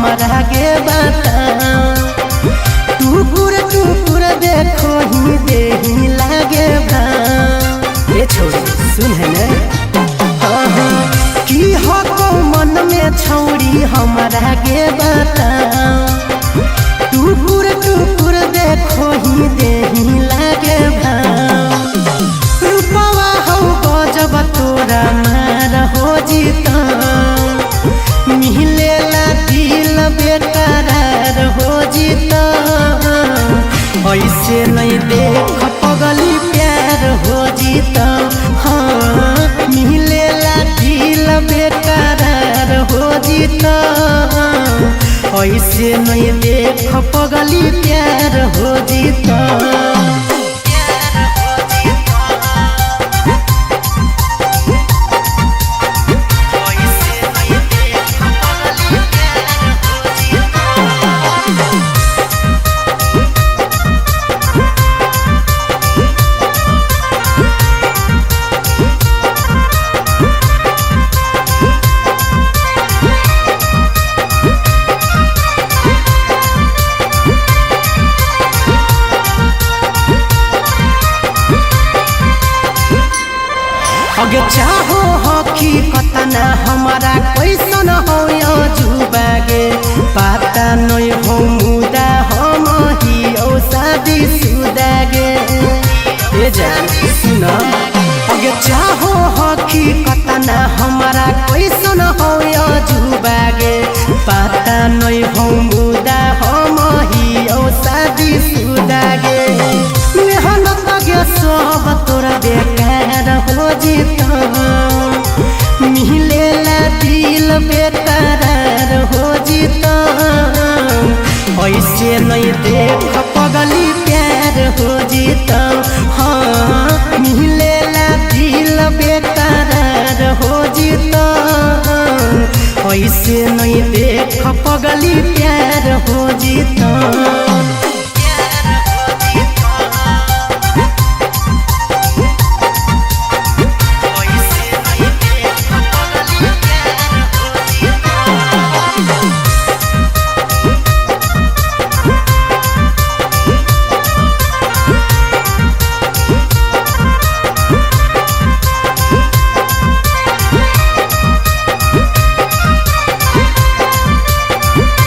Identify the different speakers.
Speaker 1: हमरा के बताओ। टुकुर टुकुर देखो ही देही लागे भाव। ये छोड़ी सुन है न की हो को मन में छौड़ी हमरा के बताओ। टुकुर टुकुर देखो ही देही लागे भाव। रूपवा हो गजब तोरा मार हो जीता। मिलेला दिल बेकरार हो जीता। ऐसे नहीं देख पगली प्यार हो जीता। हाँ मिलेला दिल बेकरार हो जीता। ऐसे नहीं देख पगली प्यार हो जीता। अगे चाहो हकी कतना हमारा कैसन हो जुबागे। पता नहीं हो मुदा हम ही ओ शादी सुदागे। ए जान सुन अगे चाहो हकी कतना हमारा कैसन हो जुबागे। पता नहीं हो मुदा हम ही ओ शादी सुदागे। मेहनत गे सब तोरा बेकार हो जीता। मिलेला दिल बेकरार हो जीता। ऐसे नहीं देख पगली प्यार हो जीता।